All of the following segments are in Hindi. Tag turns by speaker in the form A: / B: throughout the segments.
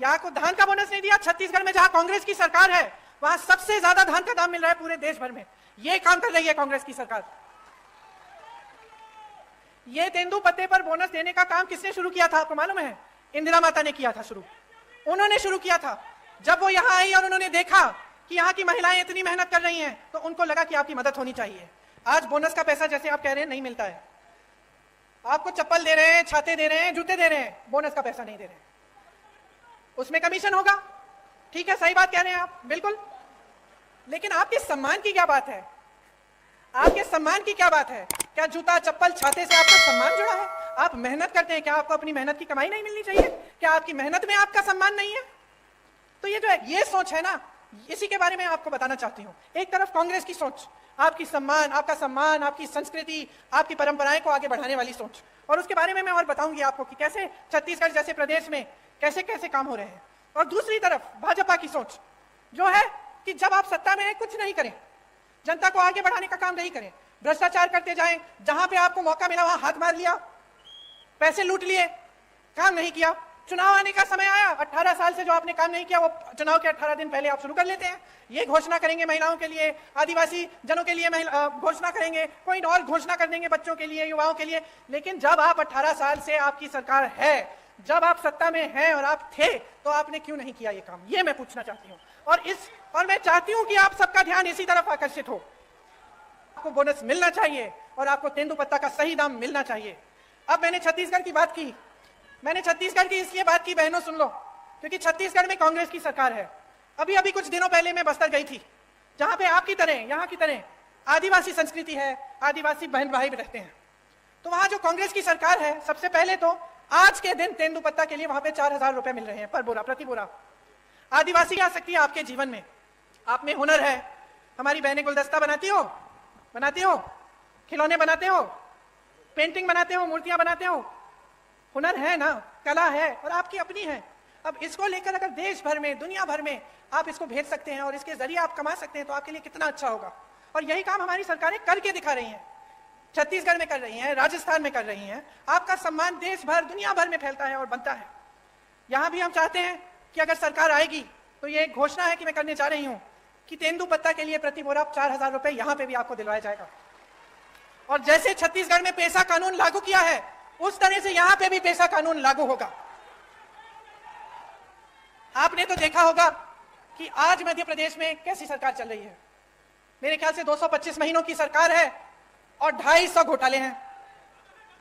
A: क्या आपको धान का बोनस नहीं दिया? छत्तीसगढ़ में जहां कांग्रेस की सरकार है वहां सबसे ज्यादा धान का दाम मिल रहा है पूरे देश भर में। ये काम कर रही है कांग्रेस की सरकार। ये तेंदुपत्ते पर बोनस देने का काम किसने शुरू किया था आपको मालूम है? इंदिरा माता ने किया था शुरू, उन्होंने शुरू किया था। जब वो यहाँ आई और उन्होंने देखा कि यहाँ की महिलाएं इतनी मेहनत कर रही हैं तो उनको लगा कि आपकी मदद होनी चाहिए। आज बोनस का पैसा जैसे आप कह रहे हैं नहीं मिलता है, आपको चप्पल दे रहे हैं, छाते दे रहे हैं, जूते दे रहे हैं, बोनस का पैसा नहीं दे रहे हैं। उसमें कमीशन होगा, ठीक है, सही बात कह रहे हैं आप, बिल्कुल। लेकिन आपके सम्मान की क्या बात है? आपके सम्मान की क्या बात है? क्या जूता चप्पल छाते से आपका सम्मान जुड़ा है? आप मेहनत करते हैं, क्या आपको अपनी मेहनत की कमाई नहीं मिलनी चाहिए? क्या आपकी मेहनत में आपका सम्मान नहीं है? तो ये जो है ये सोच है ना, इसी के बारे में आपको बताना चाहती हूँ। एक तरफ कांग्रेस की सोच, आपकी सम्मान, आपका सम्मान, आपकी संस्कृति, आपकी परंपराएं को आगे बढ़ाने वाली सोच, और उसके बारे में मैं और बताऊंगी आपको कि कैसे छत्तीसगढ़ जैसे प्रदेश में कैसे कैसे काम हो रहे हैं। और दूसरी तरफ भाजपा की सोच जो है कि जब आप सत्ता में हैं कुछ नहीं करें, जनता को आगे बढ़ाने का काम नहीं करें, भ्रष्टाचार करते जाएं, जहां पे आपको मौका मिला वहां हाथ मार लिया, पैसे लूट लिए, काम नहीं किया। चुनाव आने का समय आया, 18 साल से जो आपने काम नहीं किया वो चुनाव के 18 दिन पहले आप शुरू कर लेते हैं। ये घोषणा करेंगे महिलाओं के लिए, आदिवासी जनों के लिए घोषणा करेंगे, कोई और घोषणा कर देंगे बच्चों के लिए, युवाओं के लिए। लेकिन जब आप 18 साल से आपकी सरकार है, जब आप सत्ता में हैं और आप थे, तो आपने क्यों नहीं किया ये काम? ये मैं पूछना चाहती हूँ। और मैं चाहती हूँ कि आप सबका ध्यान इसी तरफ आकर्षित हो। आपको बोनस मिलना चाहिए और आपको तेंदुपत्ता का सही दाम मिलना चाहिए। अब मैंने छत्तीसगढ़ की बात की, मैंने छत्तीसगढ़ की इसलिए बात की, बहनों सुन लो, क्योंकि छत्तीसगढ़ में कांग्रेस की सरकार है। अभी कुछ दिनों पहले मैं बस्तर गई थी, जहां पे आपकी तरह, यहाँ की तरह आदिवासी संस्कृति है, आदिवासी बहन भाई रहते हैं। तो वहां जो कांग्रेस की सरकार है, सबसे पहले तो आज के दिन तेंदुपत्ता के लिए वहां पे 4000 रुपए मिल रहे हैं पर बोरा, प्रति बोरा। आदिवासी आ सकती है आपके जीवन में, आप में हुनर है, हमारी बहनें गुलदस्ता बनाती हो, खिलौने बनाते हो, पेंटिंग बनाते हो, मूर्तियां बनाते हो, हुनर है ना, कला है और आपकी अपनी है। अब इसको लेकर अगर देश भर में, दुनिया भर में आप इसको भेज सकते हैं और इसके जरिए आप कमा सकते हैं तो आपके लिए कितना अच्छा होगा। और यही काम हमारी सरकारें करके दिखा रही हैं, छत्तीसगढ़ में कर रही हैं, राजस्थान में कर रही हैं। आपका सम्मान देश भर, दुनिया भर में फैलता है और बनता है। यहां भी हम चाहते हैं कि अगर सरकार आएगी तो ये एक घोषणा है कि मैं करने जा रही हूं कि तेंदुपत्ता के लिए प्रति बोरा 4000 रुपए यहां पे भी आपको दिलवाया जाएगा। और जैसे छत्तीसगढ़ में पेशा कानून लागू किया है, उस तरह से यहां पे भी पेशा कानून लागू होगा। आपने तो देखा होगा कि आज मध्य प्रदेश में कैसी सरकार चल रही है। मेरे ख्याल से 225 महीनों की सरकार है और 250 घोटाले हैं।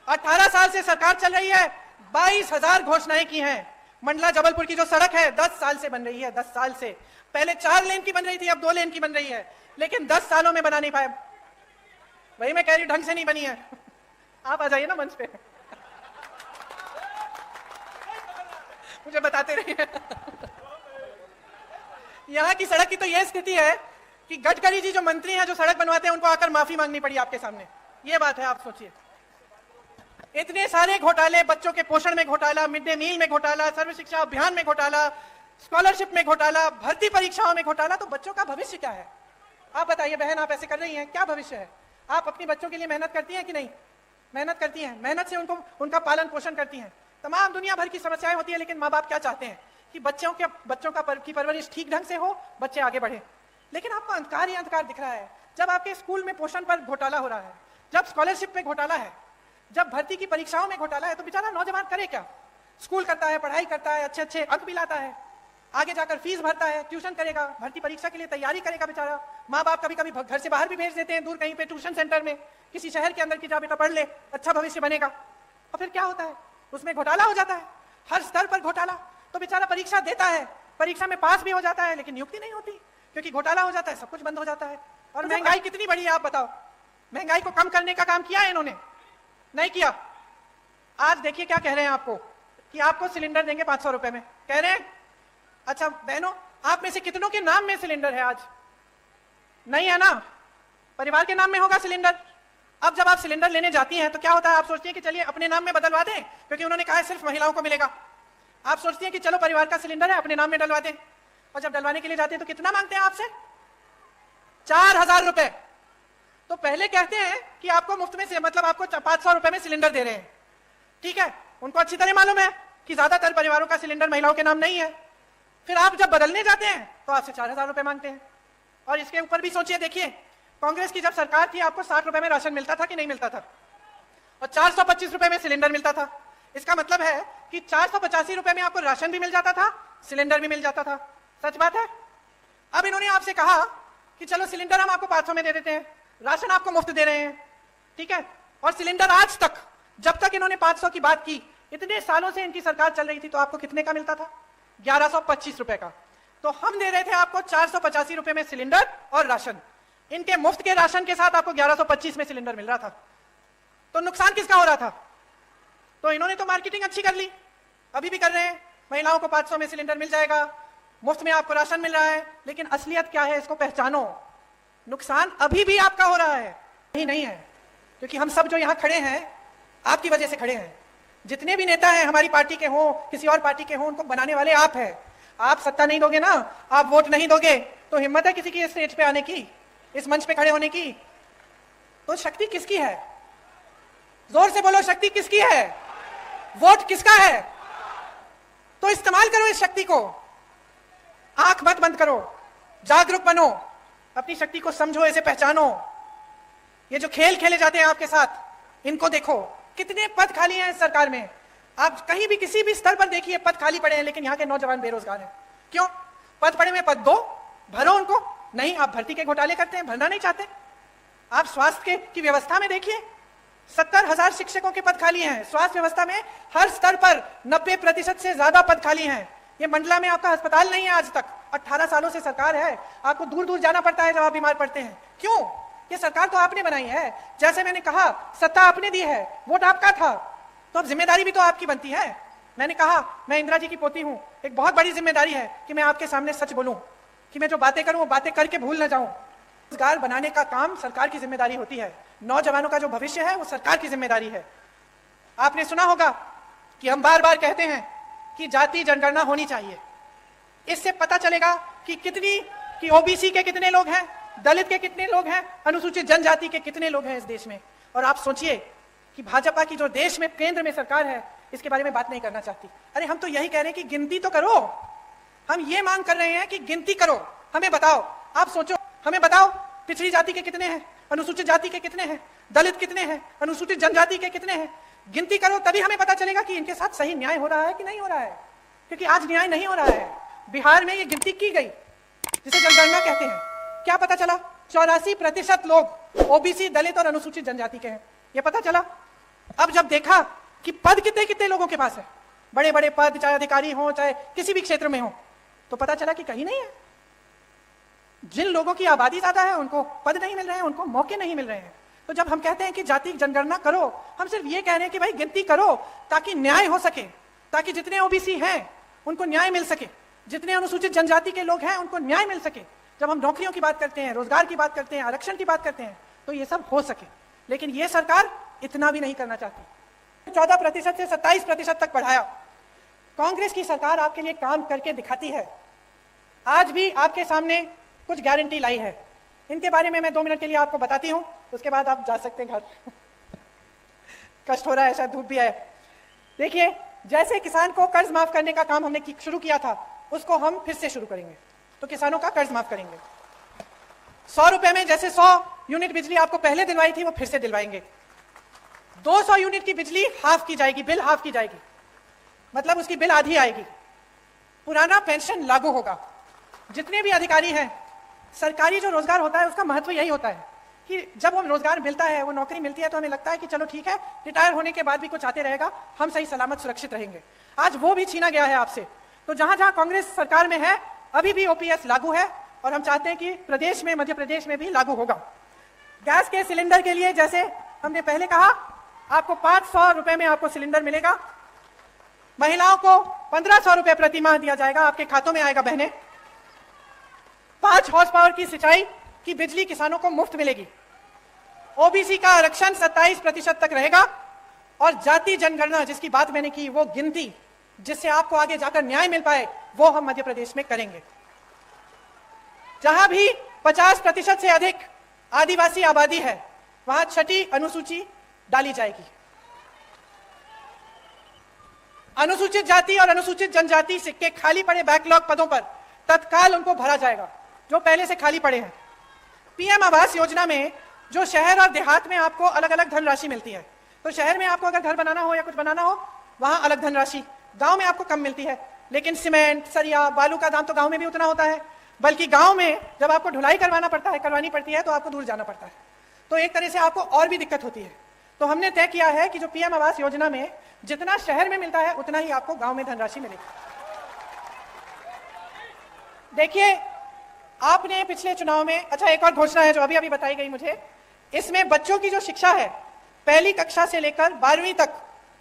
A: 18 साल से सरकार चल रही है, 22,000 घोषणाएं की हैं। मंडला जबलपुर की जो सड़क है 10 साल से बन रही है, 10 साल से। पहले 4 लेन की बन रही थी, अब 2 लेन की बन रही है, लेकिन 10 सालों में बना नहीं पाए। वही मैं कह रही, ढंग से नहीं बनी है। आप आ जाइए ना मंच पे, मुझे बताते रहिए। यहाँ की सड़क की तो यह स्थिति है कि गडकरी जी जो मंत्री हैं, जो सड़क बनवाते हैं, उनको आकर माफी मांगनी पड़ी आपके सामने। ये बात है, आप सोचिए। इतने सारे घोटाले, बच्चों के पोषण में घोटाला, मिड डे मील में घोटाला, सर्व शिक्षा अभियान में घोटाला, स्कॉलरशिप में घोटाला, भर्ती परीक्षाओं में घोटाला। तो बच्चों का भविष्य क्या है? आप बताइए बहन, आप ऐसे कर रही हैं, क्या भविष्य है? आप अपनी बच्चों के लिए मेहनत करती हैं कि नहीं? मेहनत करती हैं, मेहनत से उनका पालन पोषण करती हैं। तमाम दुनिया भर की समस्याएं होती है, लेकिन माँ बाप क्या चाहते हैं कि बच्चों की परवरिश ठीक ढंग से हो, बच्चे आगे बढ़े। लेकिन आपको अंधकार ही अंधकार दिख रहा है। जब आपके स्कूल में पोषण पर घोटाला हो रहा है, जब स्कॉलरशिप में घोटाला है, जब भर्ती की परीक्षाओं में घोटाला है, तो बेचारा नौजवान करे क्या? स्कूल करता है, पढ़ाई करता है, अच्छे अच्छे अंक भी लाता है, आगे जाकर फीस भरता है, ट्यूशन करेगा, भर्ती परीक्षा के लिए तैयारी करेगा बेचारा। माँ बाप कभी कभी घर से बाहर भी भेज देते हैं, दूर कहीं पे ट्यूशन सेंटर में, किसी शहर के अंदर की जा बेटा पढ़ ले, अच्छा भविष्य बनेगा। और फिर क्या होता है? उसमें घोटाला हो जाता है, हर स्तर पर घोटाला। तो बेचारा परीक्षा देता है, परीक्षा में पास भी हो जाता है, लेकिन नियुक्ति नहीं होती, क्योंकि घोटाला हो जाता है, सब कुछ बंद हो जाता है। और महंगाई कितनी बढ़ी है आप बताओ? महंगाई को कम करने का काम किया है इन्होंने? नहीं किया। आज देखिए क्या कह रहे हैं आपको, कि आपको सिलेंडर देंगे 500 रुपए में, कह रहे हैं। अच्छा बहनों, आप में से कितनों के नाम में सिलेंडर है? आज नहीं है ना, परिवार के नाम में होगा सिलेंडर। अब जब आप सिलेंडर लेने जाती हैं तो क्या होता है? आप सोचती हैं कि चलिए अपने नाम में बदलवा दें, क्योंकि उन्होंने कहा है सिर्फ महिलाओं को मिलेगा। आप सोचती हैं कि चलो परिवार का सिलेंडर है, अपने नाम में डलवा दें। और जब डलवाने के लिए जाते हैं तो कितना मांगते हैं आपसे? 4000 रुपए। तो पहले कहते हैं कि आपको मुफ्त में से, मतलब आपको 500 रुपए में सिलेंडर दे रहे हैं। ठीक है, उनको अच्छी तरह मालूम है कि ज्यादातर परिवारों का सिलेंडर महिलाओं के नाम नहीं है, फिर आप जब बदलने जाते हैं तो आपसे 4,000 रुपए मांगते हैं। और इसके ऊपर भी सोचिए, देखिए कांग्रेस की जब सरकार थी आपको 60 रुपए में राशन मिलता था कि नहीं मिलता था, और 425 रुपए में सिलेंडर मिलता था। इसका मतलब है कि 485 रुपए में आपको राशन भी मिल जाता था, सिलेंडर भी मिल जाता था। सच बात है। अब इन्होंने आपसे कहा कि चलो सिलेंडर हम आपको 500 में दे देते हैं, राशन आपको मुफ्त दे रहे हैं, ठीक है। और सिलेंडर आज तक, जब तक इन्होंने 500 की बात की, इतने सालों से इनकी सरकार चल रही थी, तो आपको कितने का मिलता था? 1125 रुपए का। तो हम दे रहे थे आपको 485 रुपए में सिलेंडर और राशन। इनके मुफ्त के राशन के साथ आपको 1125 में सिलेंडर मिल रहा था। तो नुकसान किसका हो रहा था? तो इन्होंने तो मार्केटिंग अच्छी कर ली, अभी भी कर रहे हैं, महिलाओं को 500 में सिलेंडर मिल जाएगा, मुफ्त में आपको राशन मिल रहा है। लेकिन असलियत क्या है, इसको पहचानो। नुकसान अभी भी आपका हो रहा है, नहीं है, क्योंकि हम सब जो यहां खड़े हैं आपकी वजह से खड़े हैं। जितने भी नेता हैं हमारी पार्टी के हों, किसी और पार्टी के हों, उनको बनाने वाले आप हैं। आप सत्ता नहीं दोगे ना, आप वोट नहीं दोगे, तो हिम्मत है किसी की इस स्टेज पे आने की, इस मंच पे खड़े होने की? तो शक्ति किसकी है? जोर से बोलो, शक्ति किसकी है? वोट किसका है? तो इस्तेमाल करो इस शक्ति को, आंख मत बंद करो, जागरूक बनो, अपनी शक्ति को समझो, इसे पहचानो। ये जो खेल खेले जाते हैं आपके साथ, इनको देखो, कितने पद खाली हैं इस सरकार में। आप कहीं भी किसी भी स्तर पर देखिए, पद खाली पड़े हैं, लेकिन यहाँ के नौजवान बेरोजगार हैं। क्यों? पद पड़े में पद दो, भरो उनको। नहीं, आप भर्ती के घोटाले करते हैं, भरना नहीं चाहते। आप स्वास्थ्य की व्यवस्था में देखिए, 70,000 शिक्षकों के पद खाली हैं। स्वास्थ्य व्यवस्था में हर स्तर पर 90% से ज्यादा पद खाली हैं। ये मंडला में आपका अस्पताल नहीं है आज तक। 18 सालों से सरकार है, आपको दूर दूर जाना पड़ता है जब आप बीमार पड़ते हैं। क्यों? ये सरकार तो आपने बनाई है। जैसे मैंने कहा, सत्ता आपने दी है, वोट आपका था, तो अब जिम्मेदारी भी तो आपकी बनती है। मैंने कहा, मैं इंदिरा जी की पोती हूं, एक बहुत बड़ी जिम्मेदारी है कि मैं आपके सामने सच बोलूं, कि मैं जो बातें करूं वो बातें करके भूल न जाऊं। रोजगार बनाने का काम सरकार की जिम्मेदारी होती है। नौजवानों का जो भविष्य है वो सरकार की जिम्मेदारी है। आपने सुना होगा कि हम बार बार कहते हैं कि जाति जनगणना होनी चाहिए। इससे पता चलेगा कि ओबीसी के कितने लोग हैं, दलित के कितने लोग हैं, अनुसूचित जनजाति के कितने लोग हैं इस देश में। और आप सोचिए कि भाजपा की जो देश में केंद्र में सरकार है, इसके बारे में बात नहीं करना चाहती। अरे हम तो यही कह रहे हैं कि गिनती तो करो। हम ये मांग कर रहे हैं कि गिनती करो, हमें बताओ। आप सोचो, हमें बताओ पिछड़ी जाति के कितने हैं, अनुसूचित जाति के कितने हैं, दलित कितने हैं, अनुसूचित जनजाति के कितने हैं। गिनती करो, तभी हमें पता चलेगा कि इनके साथ सही न्याय हो रहा है कि नहीं हो रहा है। क्योंकि आज न्याय नहीं हो रहा है। बिहार में ये गिनती की गई, जिसे जनगणना कहते हैं। क्या पता चला? 84% लोग ओबीसी, दलित और अनुसूचित जनजाति के हैं। ये पता चला। अब जब देखा कि पद कितने कितने लोगों के पास है, बड़े बड़े पद, चाहे अधिकारी हो चाहे किसी भी क्षेत्र में हो, तो पता चला कि कहीं नहीं है। जिन लोगों की आबादी ज्यादा है उनको पद नहीं मिल रहे हैं, उनको मौके नहीं मिल रहे हैं। तो जब हम कहते हैं कि जाति जनगणना करो, हम सिर्फ ये कह रहे हैं कि भाई गिनती करो, ताकि न्याय हो सके, ताकि जितने ओबीसी हैं उनको न्याय मिल सके, जितने अनुसूचित जनजाति के लोग हैं उनको न्याय मिल सके। जब हम नौकरियों की बात करते हैं, रोजगार की बात करते हैं, आरक्षण की बात करते हैं, तो ये सब हो सके। लेकिन ये सरकार इतना भी नहीं करना चाहती। 14% से 27% तक बढ़ाया। कांग्रेस की सरकार आपके लिए काम करके दिखाती है। आज भी आपके सामने कुछ गारंटी लाई है, इनके बारे में मैं 2 मिनट के लिए आपको बताती हूं, उसके बाद आप जा सकते हैं घर। कष्ट हो रहा है, शायद धूप भी है। देखिए, जैसे किसान को कर्ज माफ करने का काम हमने शुरू किया था, उसको हम फिर से शुरू करेंगे। तो किसानों का कर्ज माफ करेंगे। 100 रुपए में जैसे 100 यूनिट बिजली आपको पहले दिलवाई थी, वो फिर से दिलवाएंगे। 200 यूनिट की बिजली हाफ की जाएगी, बिल हाफ की जाएगी, मतलब उसकी बिल आधी आएगी। पुराना पेंशन लागू होगा। जितने भी अधिकारी हैं, सरकारी जो रोजगार होता है उसका महत्व यही होता है कि जब वो रोजगार मिलता है, वो नौकरी मिलती है, तो हमें लगता है कि चलो ठीक है, रिटायर होने के बाद भी कुछ आते रहेगा, हम सही सलामत सुरक्षित रहेंगे। आज वो भी छीना गया है आपसे। तो जहां जहां कांग्रेस सरकार में है, अभी भी ओपीएस लागू है, और हम चाहते हैं कि प्रदेश में, मध्य प्रदेश में भी लागू होगा। गैस के सिलेंडर के लिए, जैसे हमने पहले कहा, आपको 500 रुपए में आपको सिलेंडर मिलेगा। महिलाओं को 1500 रुपए प्रति माह दिया जाएगा, आपके खातों में आएगा बहने। 5 हॉर्स पावर की सिंचाई की बिजली किसानों को मुफ्त मिलेगी। ओबीसी का आरक्षण 27% तक रहेगा। और जाति जनगणना जिसकी बात मैंने की, वो गिनती जिससे आपको आगे जाकर न्याय मिल पाए, वो हम मध्य प्रदेश में करेंगे। जहां भी 50% से अधिक आदिवासी आबादी है, वहां 6ठी अनुसूची डाली जाएगी। अनुसूचित जाति और अनुसूचित जनजाति के खाली पड़े बैकलॉग पदों पर तत्काल उनको भरा जाएगा, जो पहले से खाली पड़े हैं। पीएम आवास योजना में जो शहर और देहात में आपको अलग अलग धनराशि मिलती है, तो शहर में आपको अगर घर बनाना हो या कुछ बनाना हो वहां अलग धनराशि, गांव में आपको कम मिलती है। लेकिन सीमेंट, सरिया, बालू का दाम तो गांव में भी उतना होता है, बल्कि गांव में जब आपको ढुलाई करवानी पड़ती है तो आपको दूर जाना पड़ता है, तो एक तरह से आपको और भी दिक्कत होती है। तो हमने तय किया है कि जो पीएम आवास योजना में जितना शहर में मिलता है उतना ही आपको गांव में धनराशि मिलेगी। देखिए, आपने पिछले चुनाव में, अच्छा एक और घोषणा है जो अभी अभी बताई गई मुझे, इसमें बच्चों की जो शिक्षा है पहली कक्षा से लेकर 12वीं तक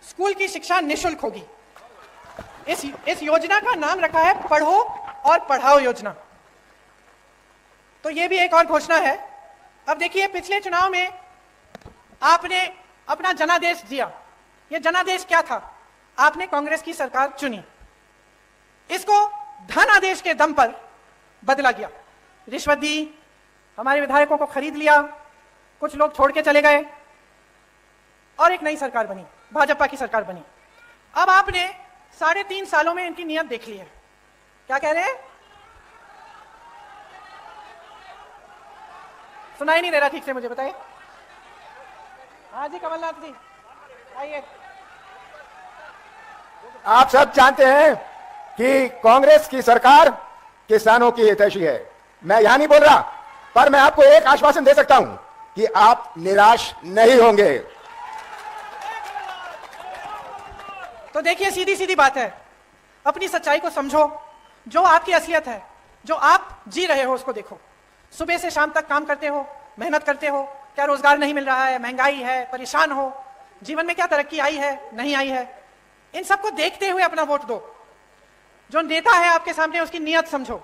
A: स्कूल की शिक्षा निःशुल्क होगी। इस योजना का नाम रखा है पढ़ो और पढ़ाओ योजना। तो ये भी एक और घोषणा है। अब देखिए, पिछले चुनाव में आपने अपना जनादेश दिया। ये जनादेश क्या था? आपने कांग्रेस की सरकार चुनी, इसको धन आदेश के दम पर बदला गया। रिश्वत दी, हमारे विधायकों को खरीद लिया, कुछ लोग छोड़ के चले गए और एक नई सरकार बनी, भाजपा की सरकार बनी। अब आपने 3.5 सालों में इनकी नीयत देख ली है। क्या कह रहे हैं? सुनाई नहीं दे रहा ठीक से, मुझे बताइए। हाँ जी, कमलनाथ जी आइए।
B: आप सब जानते हैं कि कांग्रेस की सरकार किसानों की हितैषी है। मैं यहां नहीं बोल रहा, पर मैं आपको एक आश्वासन दे सकता हूं कि आप निराश नहीं होंगे।
A: तो देखिए, सीधी सीधी बात है, अपनी सच्चाई को समझो, जो आपकी असलियत है, जो आप जी रहे हो उसको देखो। सुबह से शाम तक काम करते हो, मेहनत करते हो, क्या रोजगार नहीं मिल रहा है, महंगाई है, परेशान हो, जीवन में क्या तरक्की आई है, नहीं आई है, इन सबको देखते हुए अपना वोट दो। जो नेता है आपके सामने उसकी नीयत समझो,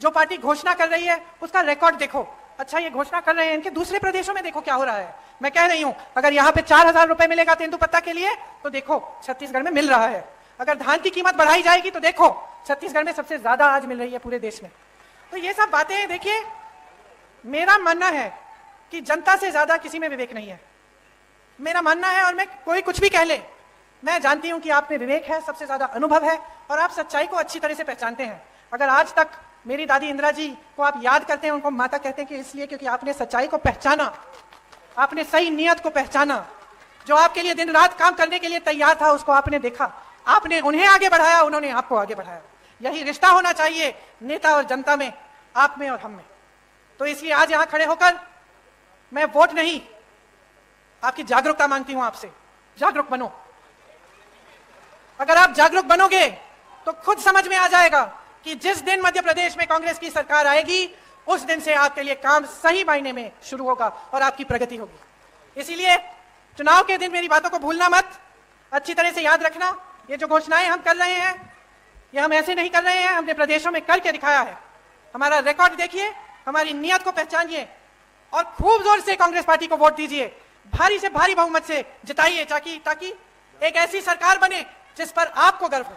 A: जो पार्टी घोषणा कर रही है उसका रिकॉर्ड देखो। अच्छा, ये घोषणा कर रहे हैं, इनके दूसरे प्रदेशों में देखो क्या हो रहा है। मैं कह रही हूं, अगर यहाँ पे 4,000 रुपए मिलेगा तेंदुपत्ता के लिए, तो देखो छत्तीसगढ़ में मिल रहा है। अगर धान की कीमत बढ़ाई जाएगी तो देखो छत्तीसगढ़ में सबसे ज्यादा आज मिल रही है पूरे देश में। तो ये सब बातें देखिए, मेरा मानना है कि जनता से ज्यादा किसी में विवेक नहीं है, मेरा मानना है। और मैं कोई कुछ भी कह ले, मैं जानती हूं कि आप में विवेक है, सबसे ज्यादा अनुभव है और आप सच्चाई को अच्छी तरह से पहचानते हैं। अगर आज तक मेरी दादी इंदिरा जी को आप याद करते हैं, उनको माता कहते हैं कि इसलिए क्योंकि आपने सच्चाई को पहचाना, आपने सही नियत को पहचाना। जो आपके लिए दिन रात काम करने के लिए तैयार था उसको आपने देखा, आपने उन्हें आगे बढ़ाया, उन्होंने आपको आगे बढ़ाया। यही रिश्ता होना चाहिए नेता और जनता में, आप में और हम में। तो इसलिए आज यहां खड़े होकर मैं वोट नहीं, आपकी जागरूकता मांगती हूं आपसे। जागरूक बनो। अगर आप जागरूक बनोगे तो खुद समझ में आ जाएगा कि जिस दिन मध्य प्रदेश में कांग्रेस की सरकार आएगी उस दिन से आपके लिए काम सही मायने में शुरू होगा और आपकी प्रगति होगी। इसीलिए चुनाव के दिन मेरी बातों को भूलना मत, अच्छी तरह से याद रखना। ये जो घोषणाएं हम कर रहे हैं, ये हम ऐसे नहीं कर रहे हैं, हमने प्रदेशों में करके दिखाया है। हमारा रिकॉर्ड देखिए, हमारी नियत को पहचानिए और खूब जोर से कांग्रेस पार्टी को वोट दीजिए, भारी से भारी बहुमत से जिताइए, ताकि एक ऐसी सरकार बने जिस पर आपको गर्व हो।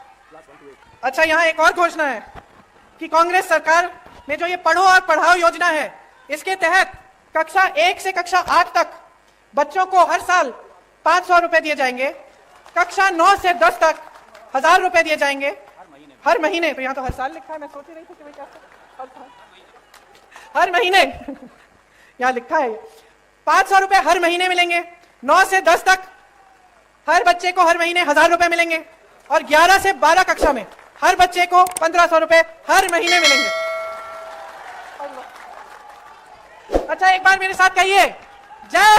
A: अच्छा, यहाँ एक और घोषणा है कि कांग्रेस सरकार में जो ये पढ़ो और पढ़ाओ योजना है, इसके तहत कक्षा 1 से कक्षा 8 तक बच्चों को हर साल 500 रुपए दिए जाएंगे, कक्षा 9 से 10 तक 1000 रुपए दिए जाएंगे हर महीने। तो यहाँ तो हर साल लिखा है, मैं सोच ही रही थी कि क्या हर महीने यहाँ लिखा है 500 रुपए हर महीने मिलेंगे। 9 से 10 तक हर बच्चे को हर महीने 1000 रुपए मिलेंगे और 11 से 12 कक्षा में हर बच्चे को 1500 रुपए हर महीने मिलेंगे। अच्छा, एक बार मेरे साथ कहिए, जय